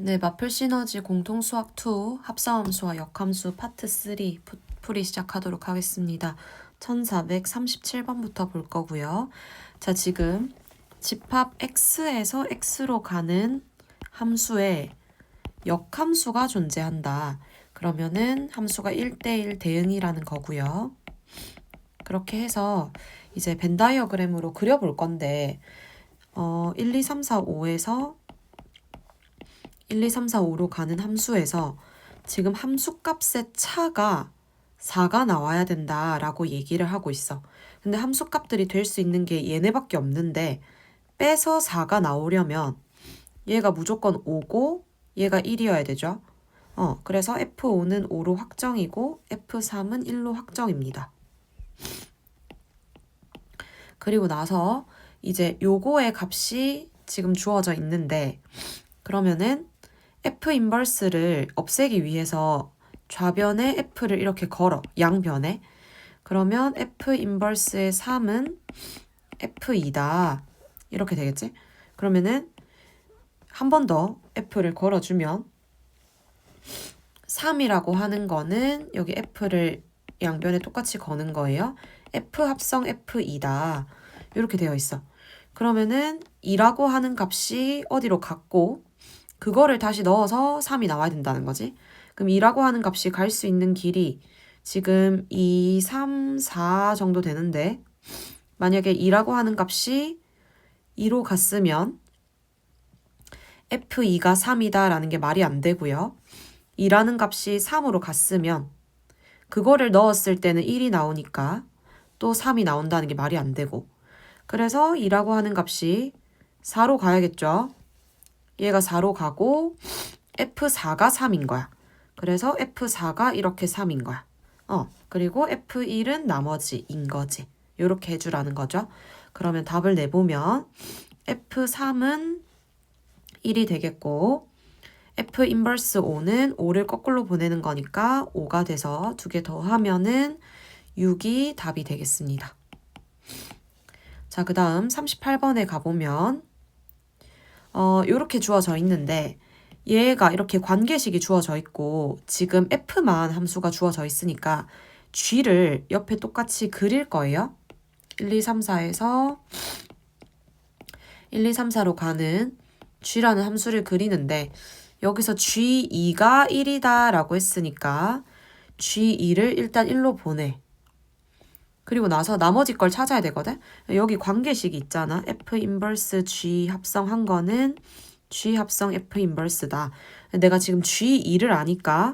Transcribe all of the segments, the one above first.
네, 마플 시너지 공통수학 2 합성함수와 역함수 파트 3 풀이 시작하도록 하겠습니다. 1437번부터 볼 거고요. 자, 지금 집합 x에서 x로 가는 함수에 역함수가 존재한다. 그러면은 함수가 1대1 대응이라는 거고요. 그렇게 해서 이제 벤 다이어그램으로 그려볼 건데 1, 2, 3, 4, 5에서 1, 2, 3, 4, 5로 가는 함수에서 지금 함수값의 차가 4가 나와야 된다라고 얘기를 하고 있어. 근데 함수값들이 될 수 있는 게 얘네밖에 없는데 빼서 4가 나오려면 얘가 무조건 5고 얘가 1이어야 되죠. 그래서 F5는 5로 확정이고 F3은 1로 확정입니다. 그리고 나서 이제 요거의 값이 지금 주어져 있는데 그러면은 F 인버스를 없애기 위해서 좌변에 F를 이렇게 걸어. 양변에. 그러면 F 인버스의 3은 F2다. 이렇게 되겠지? 그러면은 한 번 더 F를 걸어주면 3이라고 하는 거는 여기 F를 양변에 똑같이 거는 거예요. F 합성 F2다. 이렇게 되어 있어. 그러면은 2라고 하는 값이 어디로 갔고 그거를 다시 넣어서 3이 나와야 된다는 거지. 그럼 2라고 하는 값이 갈 수 있는 길이 지금 2, 3, 4 정도 되는데 만약에 2라고 하는 값이 2로 갔으면 F2가 3이다 라는 게 말이 안 되고요. 2라는 값이 3으로 갔으면 그거를 넣었을 때는 1이 나오니까 또 3이 나온다는 게 말이 안 되고 그래서 2라고 하는 값이 4로 가야겠죠. 얘가 4로 가고 F4가 3인 거야. 그래서 F4가 이렇게 3인 거야. 그리고 F1은 나머지인 거지. 이렇게 해주라는 거죠. 그러면 답을 내보면 F3은 1이 되겠고 F 인버스 5는 5를 거꾸로 보내는 거니까 5가 돼서 두 개 더하면은 6이 답이 되겠습니다. 자, 그 다음 38번에 가보면 이렇게 주어져 있는데 얘가 이렇게 관계식이 주어져 있고 지금 F만 함수가 주어져 있으니까 G를 옆에 똑같이 그릴 거예요. 1, 2, 3, 4에서 1, 2, 3, 4로 가는 G라는 함수를 그리는데 여기서 G2가 1이다 라고 했으니까 G2를 일단 1로 보내. 그리고 나서 나머지 걸 찾아야 되거든. 여기 관계식이 있잖아. F 인버스 G 합성한 거는 G 합성 F 인버스다. 내가 지금 G2를 아니까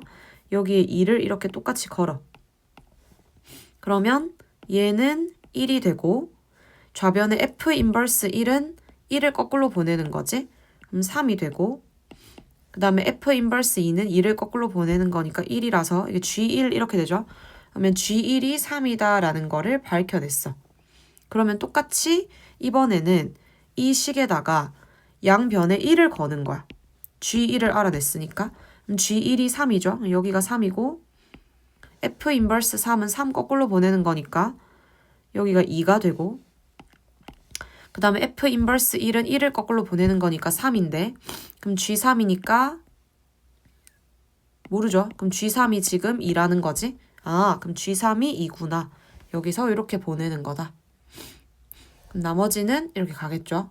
여기에 2를 이렇게 똑같이 걸어. 그러면 얘는 1이 되고 좌변에 F 인버스 1은 1을 거꾸로 보내는 거지. 그럼 3이 되고 그 다음에 F 인버스 2는 2를 거꾸로 보내는 거니까 1이라서 이게 G1 이렇게 되죠. 그러면 G1이 3이다 라는 거를 밝혀냈어. 그러면 똑같이 이번에는 이 식에다가 양변에 1을 거는 거야. G1을 알아냈으니까. 그럼 G1이 3이죠. 여기가 3이고 F 인버스 3은 3 거꾸로 보내는 거니까 여기가 2가 되고 그 다음에 F 인버스 1은 1을 거꾸로 보내는 거니까 3인데 그럼 G3이니까 모르죠. 그럼 G3이 지금 2라는 거지. 그럼 G3이 2구나. 여기서 이렇게 보내는 거다. 그럼 나머지는 이렇게 가겠죠.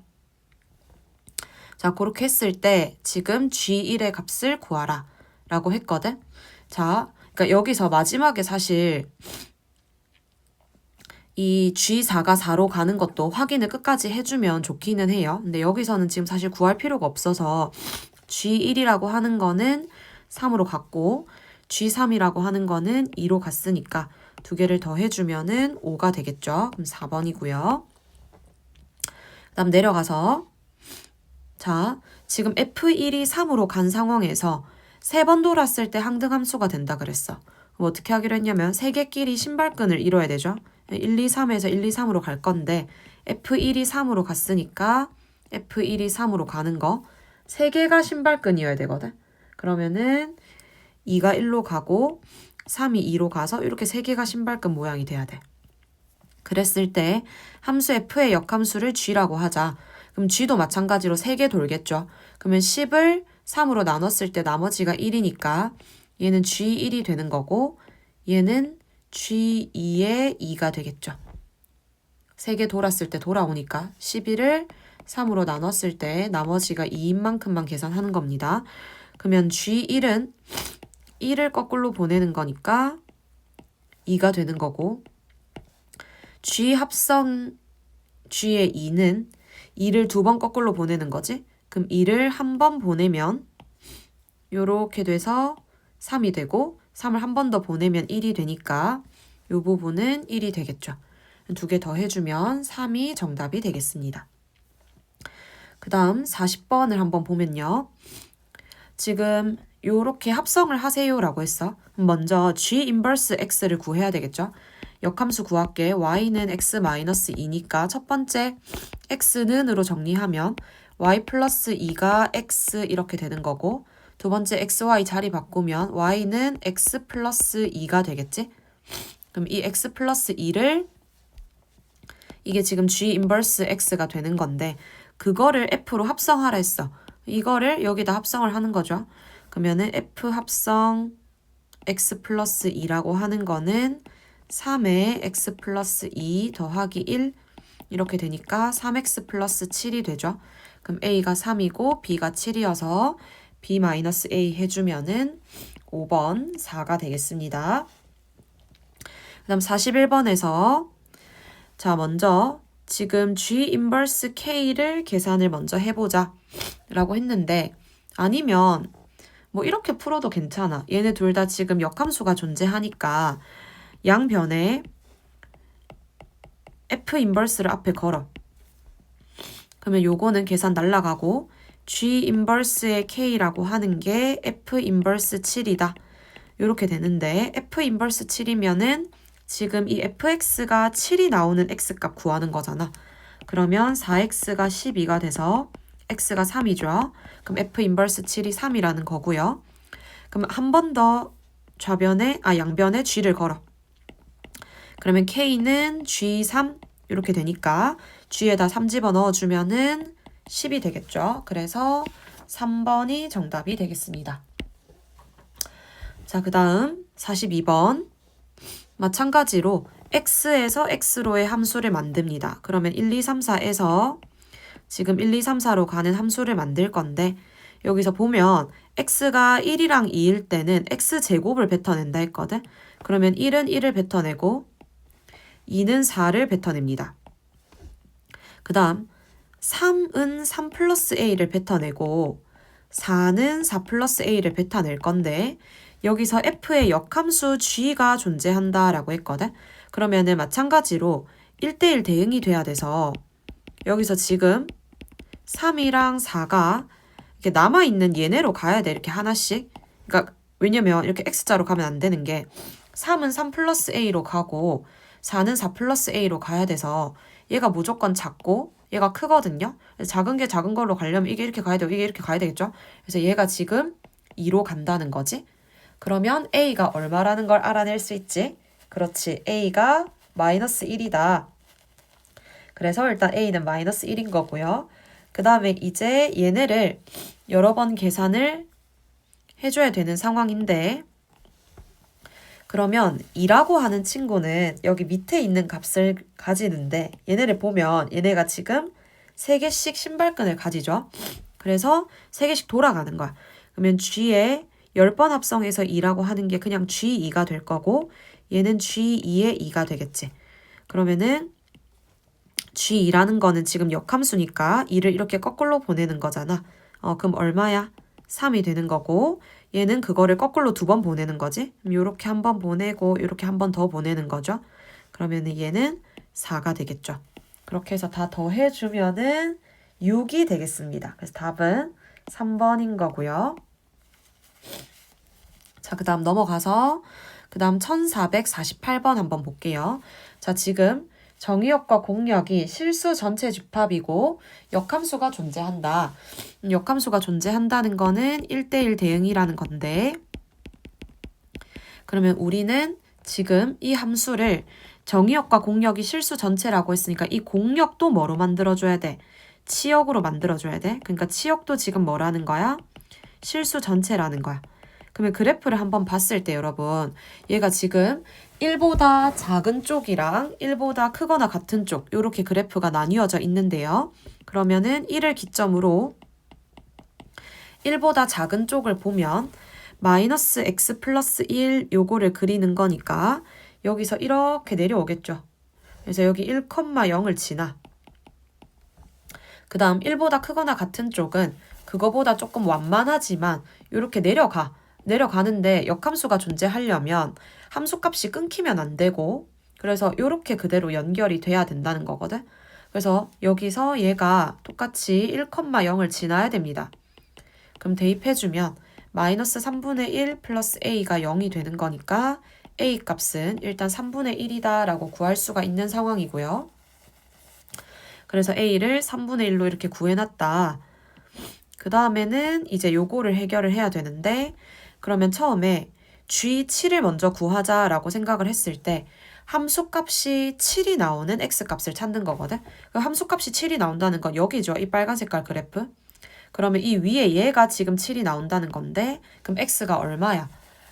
자, 그렇게 했을 때 지금 G1의 값을 구하라 라고 했거든. 자, 그러니까 여기서 마지막에 사실 이 G4가 4로 가는 것도 확인을 끝까지 해주면 좋기는 해요. 근데 여기서는 지금 사실 구할 필요가 없어서 G1이라고 하는 거는 3으로 갔고 G3이라고 하는 거는 2로 갔으니까 두 개를 더 해주면은 5가 되겠죠. 그럼 4번이고요. 그 다음 내려가서 자, 지금 F1이 3으로 간 상황에서 3번 돌았을 때 항등함수가 된다 그랬어. 그럼 어떻게 하기로 했냐면 3개끼리 신발끈을 이뤄야 되죠. 1, 2, 3에서 1, 2, 3으로 갈 건데 F1이 3으로 갔으니까 F1이 3으로 가는 거 3개가 신발끈이어야 되거든. 그러면은 2가 1로 가고 3이 2로 가서 이렇게 3개가 신발끈 모양이 돼야 돼. 그랬을 때 함수 F의 역함수를 G라고 하자. 그럼 G도 마찬가지로 3개 돌겠죠. 그러면 10을 3으로 나눴을 때 나머지가 1이니까 얘는 G1이 되는 거고 얘는 G2의 2가 되겠죠. 3개 돌았을 때 돌아오니까 11을 3으로 나눴을 때 나머지가 2인 만큼만 계산하는 겁니다. 그러면 G1은 1을 거꾸로 보내는 거니까 2가 되는 거고 G 합성 G의 2는 2를 2번 거꾸로 보내는 거지. 그럼 2를 한 번 보내면 요렇게 돼서 3이 되고 3을 한 번 더 보내면 1이 되니까 요 부분은 1이 되겠죠. 2개 더 해주면 3이 정답이 되겠습니다. 그 다음 40번을 한번 보면요. 지금 요렇게 합성을 하세요라고 했어. 먼저 G 인버스 X를 구해야 되겠죠. 역함수 구할게. Y는 X-2니까 첫 번째 X는으로 정리하면 Y 플러스 2가 X 이렇게 되는 거고 두 번째 XY 자리 바꾸면 Y는 X 플러스 2가 되겠지? 그럼 이 X 플러스 2를 이게 지금 G 인버스 X가 되는 건데 그거를 F로 합성하라 했어. 이거를 여기다 합성을 하는 거죠. 그러면은 F 합성 X 플러스 2라고 하는 거는 3에 X 플러스 2 더하기 1 이렇게 되니까 3X 플러스 7이 되죠. 그럼 A가 3이고 B가 7이어서 B 마이너스 A 해주면은 5번 4가 되겠습니다. 그 다음 41번에서 자 먼저 지금 G 인버스 K를 계산을 먼저 해보자 라고 했는데 아니면 뭐 이렇게 풀어도 괜찮아. 얘네 둘 다 지금 역함수가 존재하니까 양변에 F 인버스를 앞에 걸어. 그러면 요거는 계산 날라가고 G 인버스의 K라고 하는 게 F 인버스 7이다. 요렇게 되는데 F 인버스 7이면은 지금 이 fx가 7이 나오는 x값 구하는 거잖아. 그러면 4x가 12가 돼서 x가 3이죠. 그럼 f 인버스 7이 3이라는 거고요. 그럼 한 번 더 양변에 g를 걸어. 그러면 k는 g3 이렇게 되니까 g에다 3 집어 넣어주면은 10이 되겠죠. 그래서 3번이 정답이 되겠습니다. 자, 그 다음 42번. 마찬가지로 x에서 x로의 함수를 만듭니다. 그러면 1, 2, 3, 4에서 지금 1, 2, 3, 4로 가는 함수를 만들 건데 여기서 보면 x가 1이랑 2일 때는 x제곱을 뱉어낸다 했거든. 그러면 1은 1을 뱉어내고 2는 4를 뱉어냅니다. 그 다음 3은 3 플러스 a를 뱉어내고 4는 4 플러스 a를 뱉어낼 건데 여기서 f의 역함수 g가 존재한다라고 했거든. 그러면은 마찬가지로 1대1 대응이 돼야 돼서 여기서 지금 3이랑 4가 이렇게 남아있는 얘네로 가야 돼. 이렇게 하나씩. 그러니까 왜냐면 이렇게 x자로 가면 안 되는 게 3은 3 플러스 a로 가고 4는 4 플러스 a로 가야 돼서 얘가 무조건 작고 얘가 크거든요. 작은 게 작은 걸로 가려면 이게 이렇게 가야 되고 이게 이렇게 가야 되겠죠. 그래서 얘가 지금 2로 간다는 거지. 그러면 a가 얼마라는 걸 알아낼 수 있지? 그렇지. a가 마이너스 1이다. 그래서 일단 a는 마이너스 1인 거고요. 그 다음에 이제 얘네를 여러 번 계산을 해줘야 되는 상황인데 그러면 2라고 하는 친구는 여기 밑에 있는 값을 가지는데 얘네를 보면 얘네가 지금 3개씩 신발끈을 가지죠. 그래서 3개씩 돌아가는 거야. 그러면 g에 10번 합성해서 2라고 하는 게 그냥 G2가 될 거고 얘는 G2의 2가 되겠지. 그러면은 G2라는 거는 지금 역함수니까 2를 이렇게 거꾸로 보내는 거잖아. 그럼 얼마야? 3이 되는 거고 얘는 그거를 거꾸로 2번 보내는 거지. 이렇게 한 번 보내고 이렇게 한 번 더 보내는 거죠. 그러면은 얘는 4가 되겠죠. 그렇게 해서 다 더해주면은 6이 되겠습니다. 그래서 답은 3번인 거고요. 자, 그 다음 넘어가서 그 다음 1448번 한번 볼게요. 자, 지금 정의역과 공역이 실수 전체 집합이고 역함수가 존재한다. 역함수가 존재한다는 거는 1대1 대응이라는 건데 그러면 우리는 지금 이 함수를 정의역과 공역이 실수 전체라고 했으니까 이 공역도 뭐로 만들어줘야 돼? 치역으로 만들어줘야 돼. 그러니까 치역도 지금 뭐라는 거야? 실수 전체라는 거야. 그러면 그래프를 한번 봤을 때 여러분, 얘가 지금 1보다 작은 쪽이랑 1보다 크거나 같은 쪽 이렇게 그래프가 나뉘어져 있는데요. 그러면은 1을 기점으로 1보다 작은 쪽을 보면 마이너스 x 플러스 1 요거를 그리는 거니까 여기서 이렇게 내려오겠죠. 그래서 여기 1,0을 지나. 그 다음 1보다 크거나 같은 쪽은 그거보다 조금 완만하지만 이렇게 내려가는데 역함수가 존재하려면 함수값이 끊기면 안 되고 그래서 이렇게 그대로 연결이 돼야 된다는 거거든. 그래서 여기서 얘가 똑같이 1,0을 지나야 됩니다. 그럼 대입해주면 마이너스 3분의 1 플러스 a가 0이 되는 거니까 a 값은 일단 3분의 1이다 라고 구할 수가 있는 상황이고요. 그래서 a를 3분의 1로 이렇게 구해놨다. 그 다음에는 이제 요거를 해결을 해야 되는데 그러면 처음에 g7을 먼저 구하자라고 생각을 했을 때 함수값이 7이 나오는 x값을 찾는 거거든. 그 함수값이 7이 나온다는 건 여기죠. 이 빨간 색깔 그래프. 그러면 이 위에 얘가 지금 7이 나온다는 건데 그럼 x가 얼마야?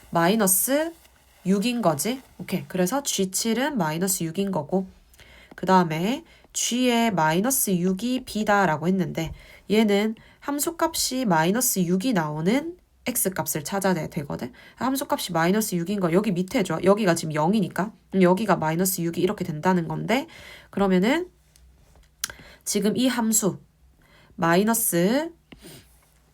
마이너스 6인 거지. 오케이. 그래서 g7은 마이너스 6인 거고 그 다음에 g의 마이너스 6이 b다라고 했는데 얘는 함수값이 마이너스 6이 나오는 x값을 찾아야 되거든. 함수값이 마이너스 6인 거 여기 밑에죠. 여기가 지금 0이니까 여기가 마이너스 6이 이렇게 된다는 건데 그러면은 지금 이 함수 마이너스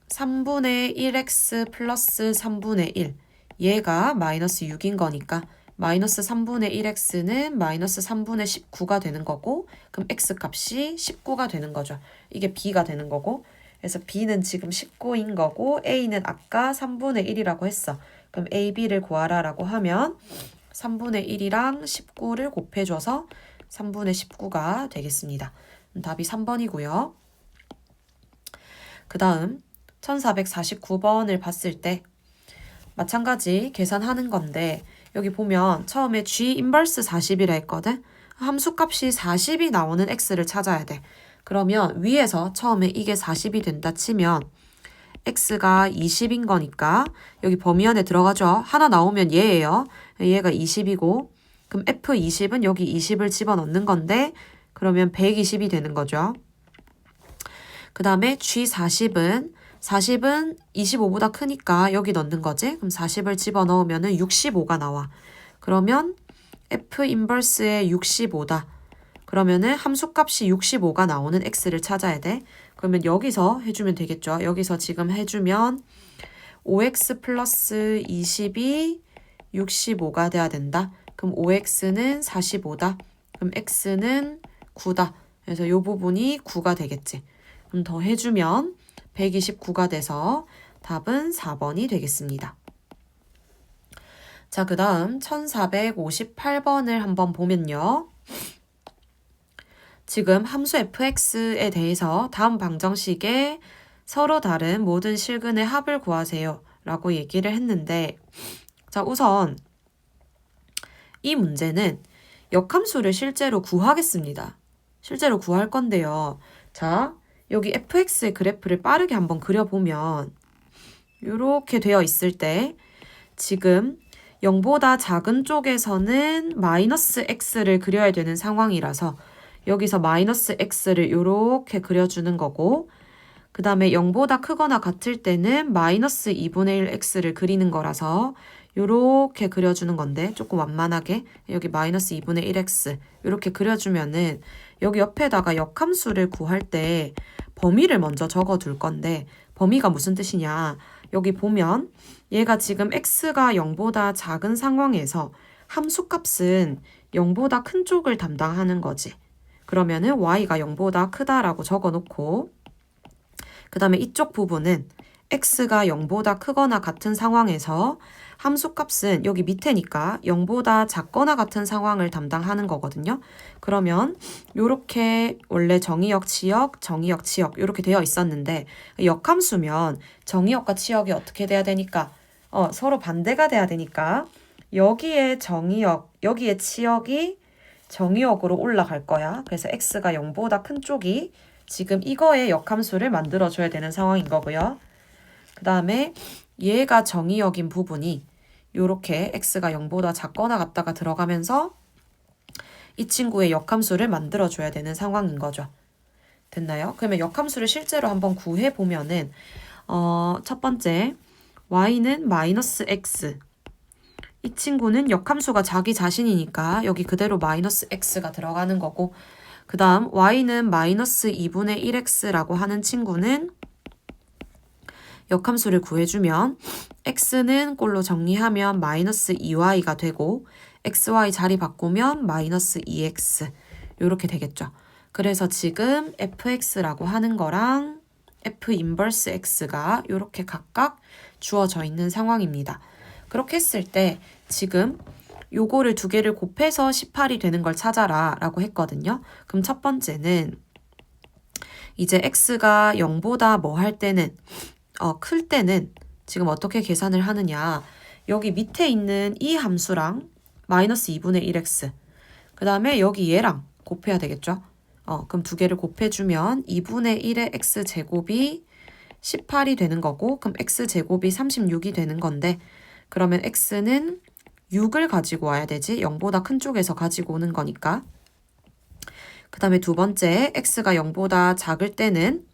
3분의 1x 플러스 3분의 1 얘가 마이너스 6인 거니까 마이너스 3분의 1x는 마이너스 3분의 19가 되는 거고 그럼 x값이 19가 되는 거죠. 이게 b가 되는 거고 그래서 b는 지금 19인 거고 a는 아까 3분의 1이라고 했어. 그럼 a, b를 구하라 라고 하면 3분의 1이랑 19를 곱해줘서 3분의 19가 되겠습니다. 답이 3번이고요. 그 다음 1449번을 봤을 때 마찬가지 계산하는 건데 여기 보면 처음에 g 인버스 40이라 했거든. 함수값이 40이 나오는 x를 찾아야 돼. 그러면 위에서 처음에 이게 40이 된다 치면 x가 20인 거니까 여기 범위 안에 들어가죠. 하나 나오면 얘예요. 얘가 20이고 그럼 f20은 여기 20을 집어넣는 건데 그러면 120이 되는 거죠. 그 다음에 g40은 25보다 크니까 여기 넣는 거지. 그럼 40을 집어넣으면 65가 나와. 그러면 f 인버스의 65다. 그러면은 함수값이 65가 나오는 x를 찾아야 돼. 그러면 여기서 해주면 되겠죠. 여기서 지금 해주면 5x 플러스 20이 65가 돼야 된다. 그럼 5x는 45다. 그럼 x는 9다. 그래서 이 부분이 9가 되겠지. 그럼 더 해주면 129가 돼서 답은 4번이 되겠습니다. 자, 그 다음 1458번을 한번 보면요. 지금 함수 fx에 대해서 다음 방정식에 서로 다른 모든 실근의 합을 구하세요 라고 얘기를 했는데 자, 우선 이 문제는 역함수를 실제로 구하겠습니다. 실제로 구할 건데요. 자, 여기 fx의 그래프를 빠르게 한번 그려보면 이렇게 되어 있을 때 지금 0보다 작은 쪽에서는 마이너스 x를 그려야 되는 상황이라서 여기서 마이너스 x를 이렇게 그려주는 거고 그 다음에 0보다 크거나 같을 때는 마이너스 2분의 1 x를 그리는 거라서 이렇게 그려주는 건데 조금 완만하게 여기 마이너스 2분의 1x 이렇게 그려주면은 여기 옆에다가 역함수를 구할 때 범위를 먼저 적어둘 건데 범위가 무슨 뜻이냐 여기 보면 얘가 지금 x가 0보다 작은 상황에서 함수값은 0보다 큰 쪽을 담당하는 거지. 그러면은 y가 0보다 크다라고 적어놓고 그 다음에 이쪽 부분은 x가 0보다 크거나 같은 상황에서 함수값은 여기 밑에니까 0보다 작거나 같은 상황을 담당하는 거거든요. 그러면 이렇게 원래 정의역, 치역, 정의역, 치역 이렇게 되어 있었는데 역함수면 정의역과 치역이 어떻게 돼야 되니까 서로 반대가 돼야 되니까 여기에 정의역, 여기에 치역이 정의역으로 올라갈 거야. 그래서 x가 0보다 큰 쪽이 지금 이거의 역함수를 만들어줘야 되는 상황인 거고요. 그 다음에 얘가 정의역인 부분이 요렇게 x가 0보다 작거나 같다가 들어가면서 이 친구의 역함수를 만들어줘야 되는 상황인 거죠. 됐나요? 그러면 역함수를 실제로 한번 구해보면은 첫 번째 y는 마이너스 x, 이 친구는 역함수가 자기 자신이니까 여기 그대로 마이너스 x가 들어가는 거고, 그 다음 y는 마이너스 2분의 1x라고 하는 친구는 역함수를 구해주면 x는 꼴로 정리하면 마이너스 2y가 되고 xy 자리 바꾸면 마이너스 2x 이렇게 되겠죠. 그래서 지금 fx라고 하는 거랑 f 인버스 x가 이렇게 각각 주어져 있는 상황입니다. 그렇게 했을 때 지금 요거를 두 개를 곱해서 18이 되는 걸 찾아라 라고 했거든요. 그럼 첫 번째는 이제 x가 0보다 뭐 할 때는 클 때는 지금 어떻게 계산을 하느냐, 여기 밑에 있는 이 함수랑 마이너스 2분의 1x 그 다음에 여기 얘랑 곱해야 되겠죠. 그럼 두 개를 곱해주면 2분의 1의 x제곱이 18이 되는 거고, 그럼 x제곱이 36이 되는 건데, 그러면 x는 6을 가지고 와야 되지. 0보다 큰 쪽에서 가지고 오는 거니까. 그 다음에 두 번째, x가 0보다 작을 때는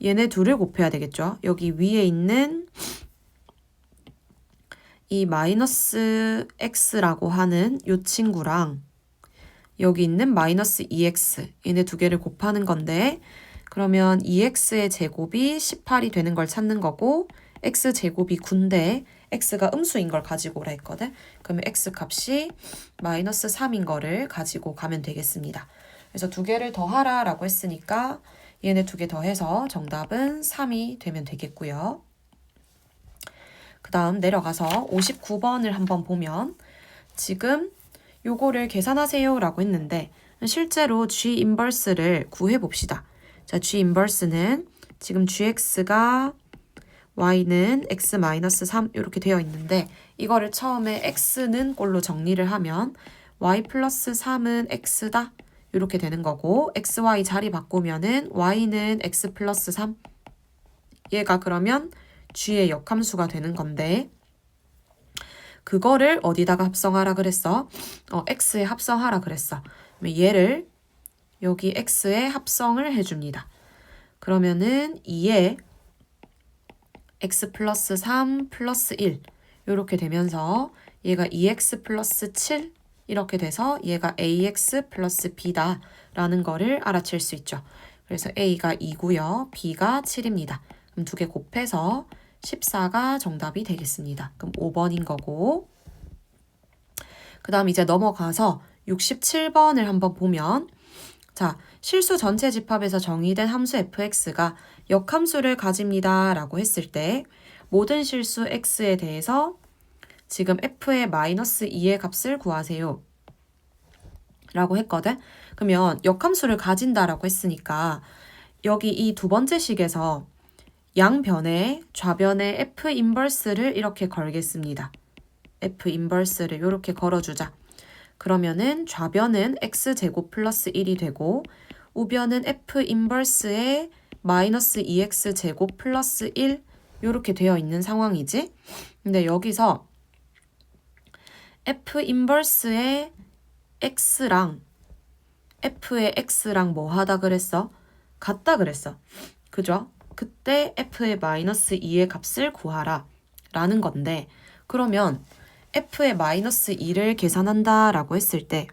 얘네 둘을 곱해야 되겠죠. 여기 위에 있는 이 마이너스 x라고 하는 이 친구랑 여기 있는 마이너스 2x, 얘네 두 개를 곱하는 건데, 그러면 2x의 제곱이 18이 되는 걸 찾는 거고, x제곱이 9인데 x가 음수인 걸 가지고 오라 했거든. 그러면 x 값이 마이너스 3인 거를 가지고 가면 되겠습니다. 그래서 두 개를 더하라 라고 했으니까 얘네 두 개 더해서 정답은 3이 되면 되겠고요. 그 다음 내려가서 59번을 한번 보면 지금 요거를 계산하세요 라고 했는데 실제로 G 인버스를 구해봅시다. 자, G 인버스는 지금 gx가 y는 x-3 이렇게 되어 있는데, 이거를 처음에 x는 꼴로 정리를 하면 y 플러스 3은 x다 이렇게 되는 거고, xy 자리 바꾸면은 y는 x 플러스 3, 얘가 그러면 g의 역함수가 되는 건데, 그거를 어디다가 합성하라 그랬어? x에 합성하라 그랬어. 얘를 여기 x에 합성을 해줍니다. 그러면은 2에 x 플러스 3 플러스 1 이렇게 되면서 얘가 2x 플러스 7 이렇게 돼서 얘가 ax 플러스 b다 라는 거를 알아챌 수 있죠. 그래서 a가 2고요. b가 7입니다. 그럼 두 개 곱해서 14가 정답이 되겠습니다. 그럼 5번인 거고, 그 다음 이제 넘어가서 67번을 한번 보면, 자, 실수 전체 집합에서 정의된 함수 fx가 역함수를 가집니다 라고 했을 때 모든 실수 x에 대해서 지금 f의 마이너스 2의 값을 구하세요 라고 했거든. 그러면 역함수를 가진다라고 했으니까 여기 이 두 번째 식에서 양변에 좌변에 f 인버스를 이렇게 걸겠습니다. f 인버스를 이렇게 걸어주자. 그러면은 좌변은 x제곱 플러스 1이 되고 우변은 f 인버스에 마이너스 2x제곱 플러스 1 이렇게 되어 있는 상황이지. 근데 여기서 f 인버스의 x랑 f의 x랑 뭐 하다 그랬어? 같다 그랬어. 그죠? 그때 f의 마이너스 2의 값을 구하라 라는 건데, 그러면 f의 마이너스 2를 계산한다 라고 했을 때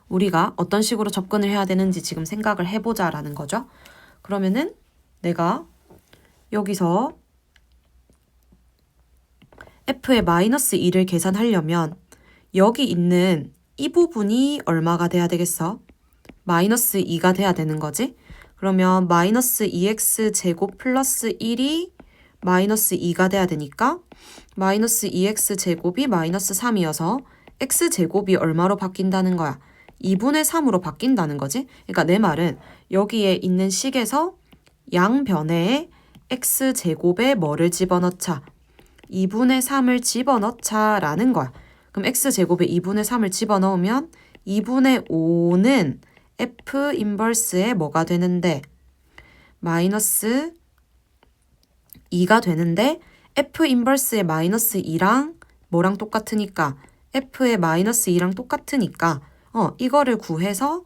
우리가 어떤 식으로 접근을 해야 되는지 지금 생각을 해보자 라는 거죠. 그러면은 내가 여기서 f의 마이너스 2를 계산하려면 여기 있는 이 부분이 얼마가 돼야 되겠어? 마이너스 2가 돼야 되는 거지. 그러면 마이너스 2x 제곱 플러스 1이 마이너스 2가 돼야 되니까 마이너스 2x 제곱이 마이너스 3이어서 x 제곱이 얼마로 바뀐다는 거야? 2분의 3으로 바뀐다는 거지. 그러니까 내 말은 여기에 있는 식에서 양변에 x 제곱에 뭐를 집어넣자? 2분의 3을 집어넣자 라는 거야. 그럼 x 제곱에 2분의 3을 집어넣으면 2분의 5는 f 인버스에 뭐가 되는데? 마이너스 2가 되는데 F 인버스의 마이너스 2랑 뭐랑 똑같으니까 F의 마이너스 2랑 똑같으니까 이거를 구해서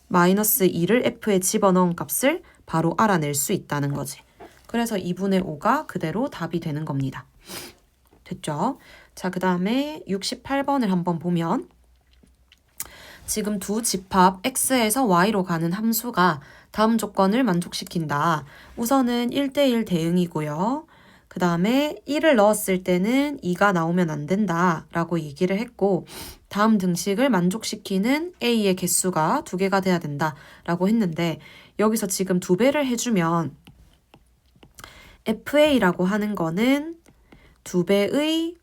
마이너스 2를 F에 집어넣은 값을 바로 알아낼 수 있다는 거지. 그래서 2분의 5가 그대로 답이 되는 겁니다. 됐죠? 자, 그 다음에 68번을 한번 보면 지금 두 집합 x에서 y로 가는 함수가 다음 조건을 만족시킨다. 우선은 1대1 대응이고요. 그 다음에 1을 넣었을 때는 2가 나오면 안 된다 라고 얘기를 했고 다음 등식을 만족시키는 a의 개수가 2개가 돼야 된다 라고 했는데 여기서 지금 2배를 해주면 fa라고 하는 거는 2배의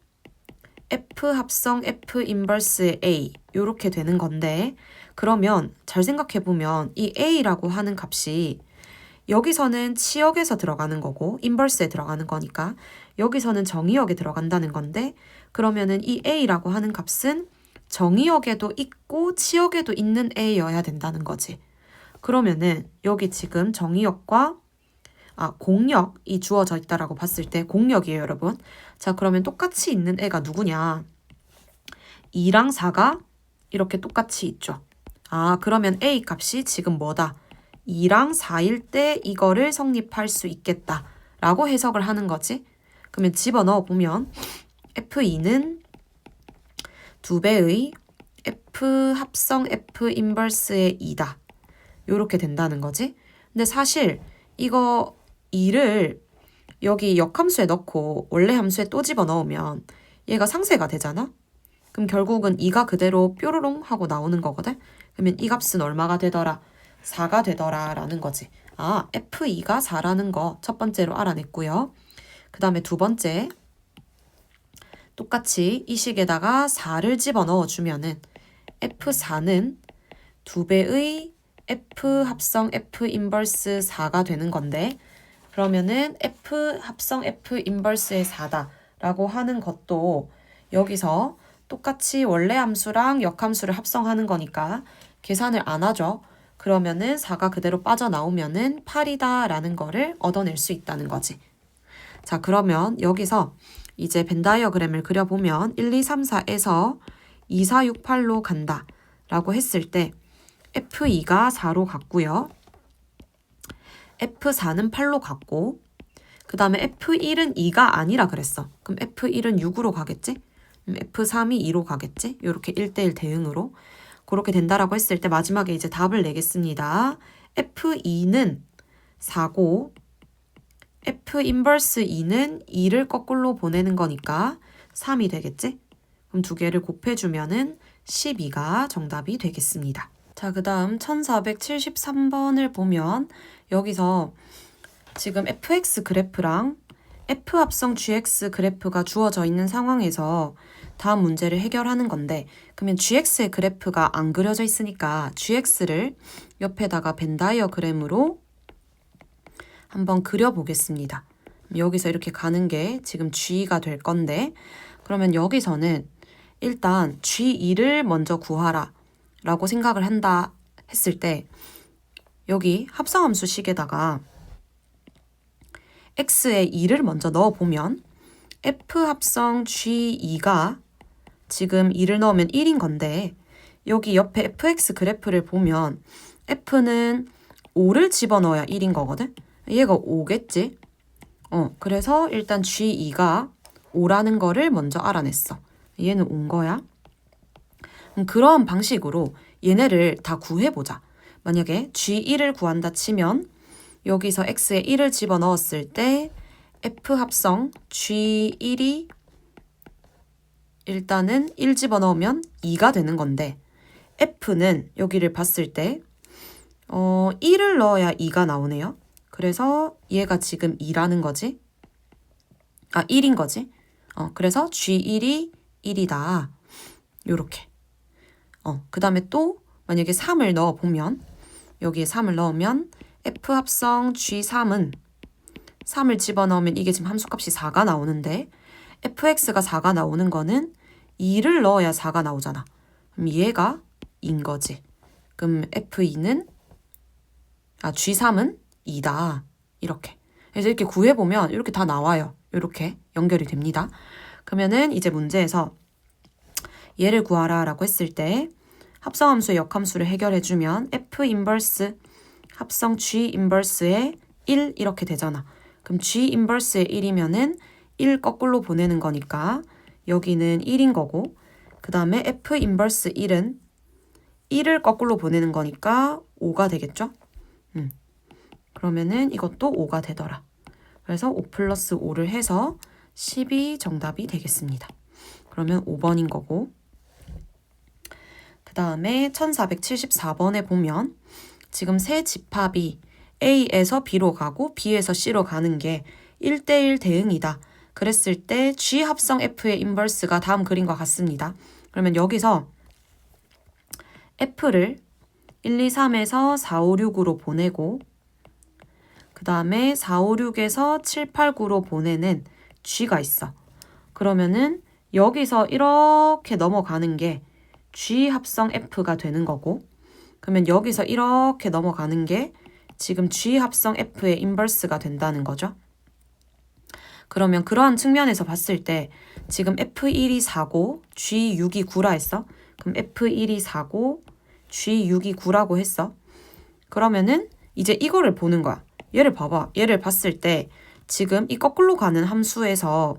F 합성 F 인버스 A 요렇게 되는 건데 그러면 잘 생각해보면 이 A라고 하는 값이 여기서는 치역에서 들어가는 거고 인버스에 들어가는 거니까 여기서는 정의역에 들어간다는 건데 그러면은 이 A라고 하는 값은 정의역에도 있고 치역에도 있는 A여야 된다는 거지. 그러면은 여기 지금 정의역과 공역이 주어져 있다라고 봤을 때 공역이에요, 여러분. 자, 그러면 똑같이 있는 애가 누구냐? 2랑 4가 이렇게 똑같이 있죠. 그러면 A 값이 지금 뭐다? 2랑 4일 때 이거를 성립할 수 있겠다 라고 해석을 하는 거지. 그러면 집어넣어 보면 F2는 2배의 F 합성 F 인버스의 2다. 요렇게 된다는 거지. 근데 사실 이거 2를 여기 역함수에 넣고 원래 함수에 또 집어넣으면 얘가 상쇄가 되잖아? 그럼 결국은 2가 그대로 뾰로롱 하고 나오는 거거든? 그러면 이 값은 얼마가 되더라? 4가 되더라 라는 거지. F2가 4라는 거 첫 번째로 알아냈고요. 그 다음에 두 번째 똑같이 이 식에다가 4를 집어넣어 주면은 F4는 2배의 F 합성 F 인버스 4가 되는 건데 그러면은 F 합성 F 인버스의 4다 라고 하는 것도 여기서 똑같이 원래 함수랑 역함수를 합성하는 거니까 계산을 안 하죠. 그러면은 4가 그대로 빠져나오면은 8이다 라는 거를 얻어낼 수 있다는 거지. 자, 그러면 여기서 이제 벤 다이어그램을 그려보면 1, 2, 3, 4에서 2, 4, 6, 8로 간다 라고 했을 때 F2가 4로 갔고요. F4는 8로 갔고 그 다음에 F1은 2가 아니라 그랬어. 그럼 F1은 6으로 가겠지? F3이 2로 가겠지? 이렇게 1대1 대응으로 그렇게 된다라고 했을 때 마지막에 이제 답을 내겠습니다. F2는 4고 F 인버스 2는 2를 거꾸로 보내는 거니까 3이 되겠지? 그럼 두 개를 곱해주면은 12가 정답이 되겠습니다. 자, 그 다음 1473번을 보면 여기서 지금 fx 그래프랑 f 합성 gx 그래프가 주어져 있는 상황에서 다음 문제를 해결하는 건데 그러면 gx의 그래프가 안 그려져 있으니까 gx를 옆에다가 벤 다이어그램으로 한번 그려보겠습니다. 여기서 이렇게 가는 게 지금 g가 될 건데 그러면 여기서는 일단 g2를 먼저 구하라 라고 생각을 한다 했을 때 여기 합성함수 식에다가 x에 2를 먼저 넣어보면 f 합성 g2가 지금 2를 넣으면 1인 건데 여기 옆에 fx 그래프를 보면 f는 5를 집어넣어야 1인 거거든? 얘가 5겠지? 그래서 일단 g2가 5라는 거를 먼저 알아냈어. 얘는 온 거야. 그런 방식으로 얘네를 다 구해보자. 만약에 g1을 구한다 치면 여기서 x에 1을 집어넣었을 때 f 합성 g1이 일단은 1 집어넣으면 2가 되는 건데 f는 여기를 봤을 때 1을 넣어야 2가 나오네요. 그래서 얘가 지금 2라는 거지. 1인 거지. 그래서 g1이 1이다. 요렇게. 그 다음에 또 만약에 3을 넣어보면 여기에 3을 넣으면 f 합성 g3은 3을 집어넣으면 이게 지금 함수값이 4가 나오는데 fx가 4가 나오는 거는 2를 넣어야 4가 나오잖아. 그럼 얘가 2인 거지. 그럼 g3은 2다. 이렇게. 그래서 이렇게 구해보면 이렇게 다 나와요. 이렇게 연결이 됩니다. 그러면은 이제 문제에서 얘를 구하라 라고 했을 때 합성함수의 역함수를 해결해주면 F 인버스 합성 G 인버스의 1 이렇게 되잖아. 그럼 G 인버스의 1이면은 1 거꾸로 보내는 거니까 여기는 1인 거고, 그 다음에 F 인버스 1은 1을 거꾸로 보내는 거니까 5가 되겠죠? 그러면은 이것도 5가 되더라. 그래서 5 플러스 5를 해서 12 정답이 되겠습니다. 그러면 5번인 거고, 그 다음에 1474번에 보면 지금 세 집합이 A에서 B로 가고 B에서 C로 가는 게 1대1 대응이다. 그랬을 때 G 합성 F의 인버스가 다음 그림과 같습니다. 그러면 여기서 F를 1, 2, 3에서 4, 5, 6으로 보내고, 그 다음에 4, 5, 6에서 7, 8, 9로 보내는 G가 있어. 그러면은 여기서 이렇게 넘어가는 게 G 합성 F가 되는 거고, 그러면 여기서 이렇게 넘어가는 게 지금 G 합성 F의 인버스가 된다는 거죠. 그러면 그러한 측면에서 봤을 때 지금 F1이 4고 G6이 9라 했어. 그럼 F1이 4고 G6이 9라고 했어. 그러면은 이제 이거를 보는 거야. 얘를 봐봐. 얘를 봤을 때 지금 이 거꾸로 가는 함수에서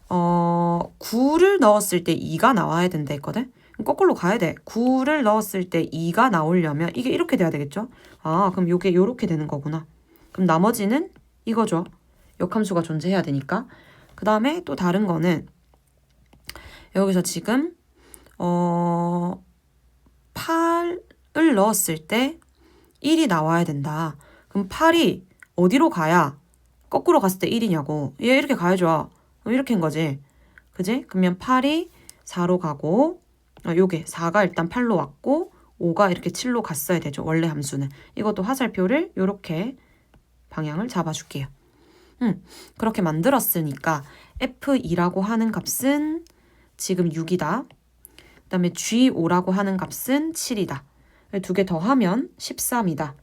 9를 넣었을 때 2가 나와야 된다 했거든. 거꾸로 가야 돼. 9를 넣었을 때 2가 나오려면 이게 이렇게 돼야 되겠죠? 아, 그럼 이게 이렇게 되는 거구나. 그럼 나머지는 이거죠. 역함수가 존재해야 되니까. 그 다음에 또 다른 거는 여기서 지금 8을 넣었을 때 1이 나와야 된다. 그럼 8이 어디로 가야 거꾸로 갔을 때 1이냐고. 얘 이렇게 가야죠. 이렇게 한 거지. 그지? 그러면 8이 4로 가고, 요게 4가 일단 8로 왔고 5가 이렇게 7로 갔어야 되죠. 원래 함수는. 이것도 화살표를 이렇게 방향을 잡아줄게요. 그렇게 만들었으니까 F2라고 하는 값은 지금 6이다. 그 다음에 G5라고 하는 값은 7이다. 두 개 더하면 13이다.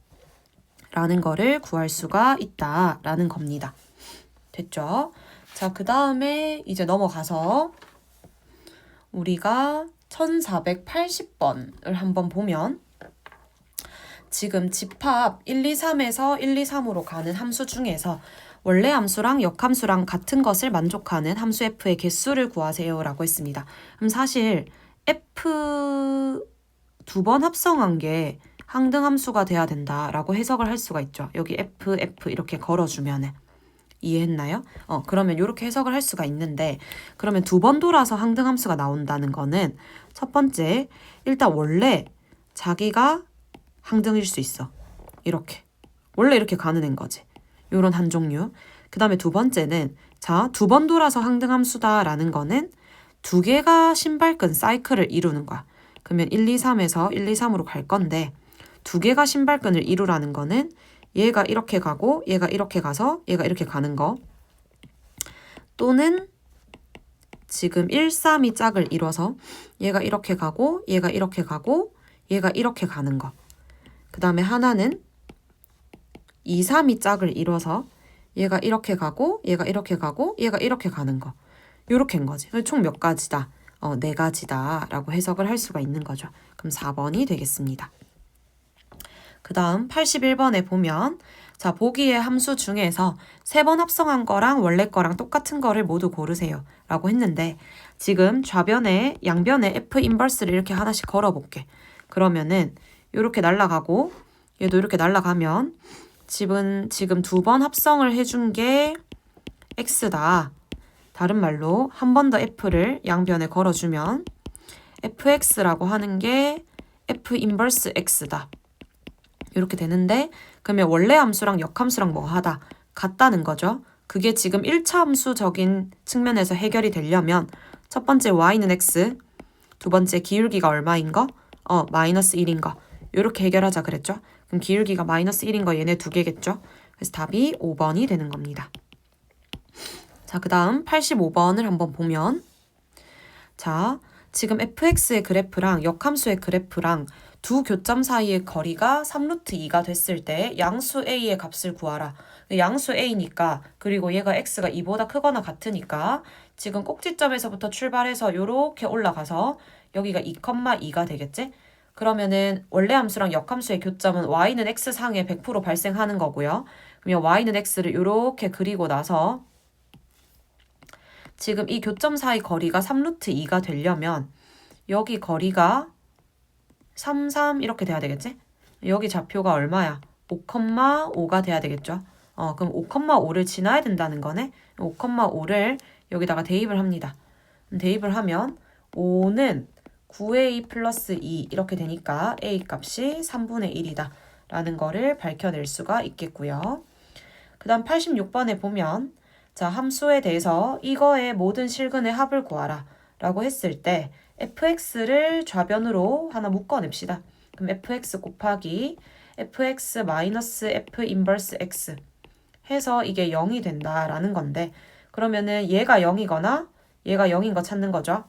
라는 거를 구할 수가 있다. 라는 겁니다. 됐죠? 자, 그 다음에 이제 넘어가서 우리가 1480번을 한번 보면 지금 집합 1, 2, 3에서 1, 2, 3으로 가는 함수 중에서 원래 함수랑 역함수랑 같은 것을 만족하는 함수 F의 개수를 구하세요 라고 했습니다. 그럼 사실 F 두 번 합성한 게 항등함수가 돼야 된다라고 해석을 할 수가 있죠. 여기 F, F 이렇게 걸어주면은. 이해했나요? 그러면 이렇게 해석을 할 수가 있는데, 그러면 두 번 돌아서 항등함수가 나온다는 거는 첫 번째, 일단 원래 자기가 항등일 수 있어. 이렇게. 원래 이렇게 가는 애인 거지. 요런 한 종류. 그 다음에 두 번째는 자, 두 번 돌아서 항등함수다라는 거는 두 개가 신발끈 사이클을 이루는 거야. 그러면 1, 2, 3에서 1, 2, 3으로 갈 건데 두 개가 신발끈을 이루라는 거는 얘가 이렇게 가고 얘가 이렇게 가서 얘가 이렇게 가는 거, 또는 지금 1, 3이 짝을 이뤄서 얘가 이렇게 가고 얘가 이렇게 가고 얘가 이렇게 가는 거. 그 다음에 하나는 2, 3이 짝을 이뤄서 얘가 이렇게 가고 얘가 이렇게 가고 얘가 이렇게 가는 거. 요렇게 한 거지. 총 몇 가지다? 4가지다 라고 해석을 할 수가 있는 거죠. 그럼 4번이 되겠습니다. 그 다음 81번에 보면 자, 보기의 함수 중에서 3번 합성한 거랑 원래 거랑 똑같은 거를 모두 고르세요 라고 했는데, 지금 좌변에 양변에 F 인버스를 이렇게 하나씩 걸어볼게. 그러면은 이렇게 날아가고 얘도 이렇게 날아가면 지금 2번 합성을 해준 게 X다. 다른 말로 한 번 더 F를 양변에 걸어주면 FX라고 하는 게 F 인버스 X다. 이렇게 되는데, 그러면 원래 함수랑 역함수랑 뭐 하다? 같다는 거죠. 그게 지금 1차 함수적인 측면에서 해결이 되려면 첫 번째 y는 x, 두 번째 기울기가 얼마인 거? 마이너스 1인 거. 이렇게 해결하자 그랬죠. 그럼 기울기가 마이너스 1인 거 얘네 두 개겠죠. 그래서 답이 5번이 되는 겁니다. 자, 그 다음 85번을 한번 보면 자, 지금 fx의 그래프랑 역함수의 그래프랑 두 교점 사이의 거리가 3루트 2가 됐을 때 양수 a의 값을 구하라. 양수 a니까 그리고 얘가 x가 2보다 크거나 같으니까 지금 꼭지점에서부터 출발해서 요렇게 올라가서 여기가 2,2가 되겠지? 그러면은 원래 함수랑 역함수의 교점은 y는 x상에 100% 발생하는 거고요. 그러면 y는 x를 요렇게 그리고 나서 지금 이 교점 사이 거리가 3루트 2가 되려면 여기 거리가 3, 3 이렇게 돼야 되겠지? 여기 좌표가 얼마야? 5,5가 돼야 되겠죠? 그럼 5,5를 지나야 된다는 거네? 5,5를 여기다가 대입을 합니다. 대입을 하면 5는 9a 플러스 2 이렇게 되니까 a 값이 3분의 1이다 라는 거를 밝혀낼 수가 있겠고요. 그 다음 86번에 보면 자, 함수에 대해서 이거의 모든 실근의 합을 구하라 라고 했을 때 fx를 좌변으로 하나 묶어냅시다. 그럼 fx 곱하기 fx 마이너스 f 인버스 x 해서 이게 0이 된다라는 건데 그러면은 얘가 0이거나 얘가 0인 거 찾는 거죠.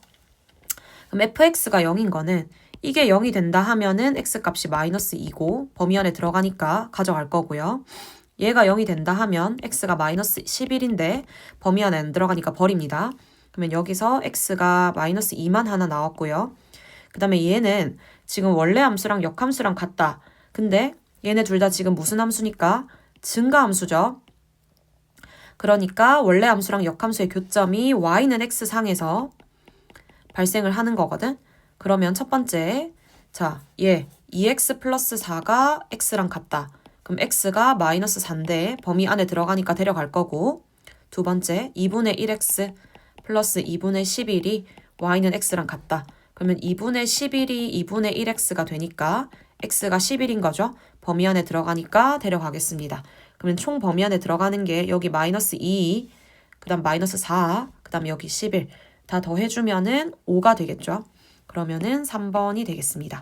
그럼 fx가 0인 거는 이게 0이 된다 하면은 x값이 마이너스 2고 범위 안에 들어가니까 가져갈 거고요. 얘가 0이 된다 하면 x가 마이너스 11인데 범위 안에 안 들어가니까 버립니다. 그러면 여기서 x가 마이너스 2만 하나 나왔고요. 그 다음에 얘는 지금 원래 함수랑 역함수랑 같다. 근데 얘네 둘 다 지금 무슨 함수니까 증가함수죠. 그러니까 원래 함수랑 역함수의 교점이 y는 x상에서 발생을 하는 거거든. 그러면 첫 번째, 자, 얘 2x 플러스 4가 x랑 같다. 그럼 x가 마이너스 4인데 범위 안에 들어가니까 데려갈 거고 두 번째, 2분의 1x 플러스 2분의 11이 y는 x랑 같다. 그러면 2분의 11이 2분의 1x가 되니까 x가 11인 거죠. 범위 안에 들어가니까 데려가겠습니다. 그러면 총 범위 안에 들어가는 게 여기 마이너스 2, 그 다음 마이너스 4, 그 다음 여기 11 다 더해주면은 5가 되겠죠. 그러면은 3번이 되겠습니다.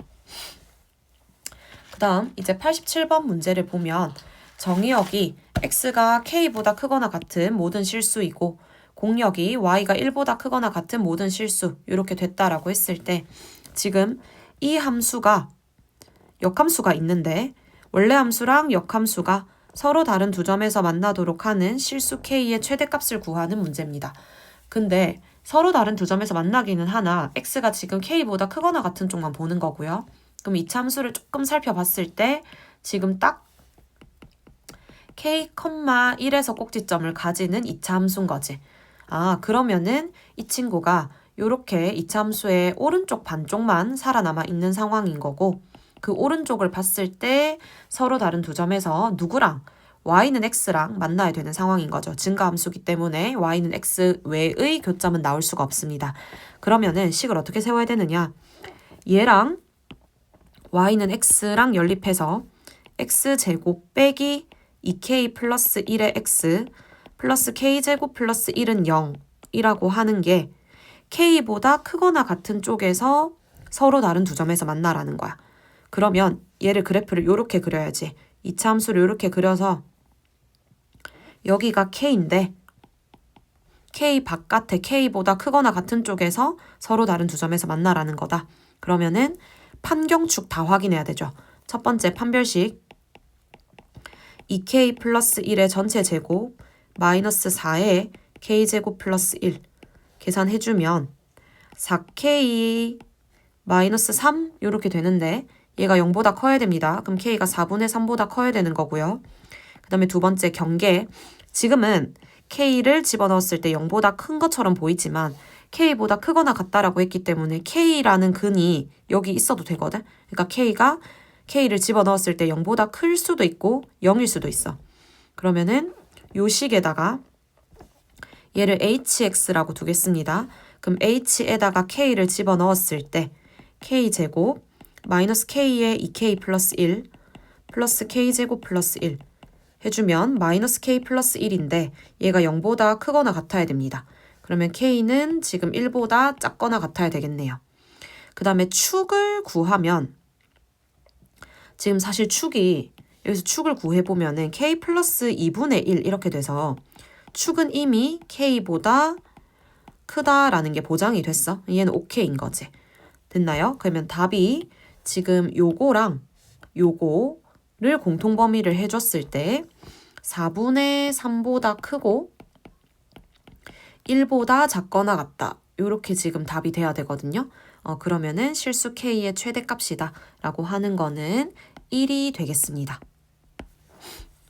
그 다음 이제 87번 문제를 보면 정의역이 x가 k보다 크거나 같은 모든 실수이고 공역이 y가 1보다 크거나 같은 모든 실수 이렇게 됐다라고 했을 때 지금 이 함수가 역함수가 있는데 원래 함수랑 역함수가 서로 다른 두 점에서 만나도록 하는 실수 k의 최대값을 구하는 문제입니다. 근데 서로 다른 두 점에서 만나기는 하나 x가 지금 k보다 크거나 같은 쪽만 보는 거고요. 그럼 이차 함수를 조금 살펴봤을 때 지금 딱 k, 1에서 꼭지점을 가지는 이차 함수인 거지. 그러면은 이 친구가 요렇게 이차 함수의 오른쪽 반쪽만 살아남아 있는 상황인 거고 그 오른쪽을 봤을 때 서로 다른 두 점에서 누구랑 y는 x랑 만나야 되는 상황인 거죠. 증가함수기 때문에 y는 x 외의 교점은 나올 수가 없습니다. 그러면은 식을 어떻게 세워야 되느냐. 얘랑 y는 x랑 연립해서 x제곱 빼기 2k 플러스 1의 x 플러스 k제곱 플러스 1은 0이라고 하는 게 k보다 크거나 같은 쪽에서 서로 다른 두 점에서 만나라는 거야. 그러면 얘를 그래프를 이렇게 그려야지. 이차 함수를 이렇게 그려서 여기가 k인데 k 바깥에 k보다 크거나 같은 쪽에서 서로 다른 두 점에서 만나라는 거다. 그러면은 판경축 다 확인해야 되죠. 첫 번째 판별식 2k 플러스 1의 전체 제곱 마이너스 4의 k제곱 플러스 1 계산해주면 4k 마이너스 3 이렇게 되는데 얘가 0보다 커야 됩니다. 그럼 k가 4분의 3보다 커야 되는 거고요. 그 다음에 두 번째 경계 지금은 k를 집어넣었을 때 0보다 큰 것처럼 보이지만 k보다 크거나 같다라고 했기 때문에 k라는 근이 여기 있어도 되거든. 그러니까 k를 집어넣었을 때 0보다 클 수도 있고 0일 수도 있어. 그러면은 요 식에다가 얘를 hx라고 두겠습니다. 그럼 h에다가 k를 집어넣었을 때 k제곱 마이너스 k에 2k 플러스 1 플러스 k제곱 플러스 1 해주면 마이너스 k 플러스 1인데 얘가 0보다 크거나 같아야 됩니다. 그러면 k는 지금 1보다 작거나 같아야 되겠네요. 그 다음에 축을 구하면 지금 사실 여기서 축을 구해보면은 k 플러스 2분의 1 이렇게 돼서 축은 이미 k보다 크다라는 게 보장이 됐어. 얘는 ok인 거지. 됐나요? 그러면 답이 지금 요거랑 요거를 공통범위를 해줬을 때 4분의 3보다 크고 1보다 작거나 같다. 이렇게 지금 답이 돼야 되거든요. 그러면은 실수 K의 최대값이다 라고 하는 거는 1이 되겠습니다.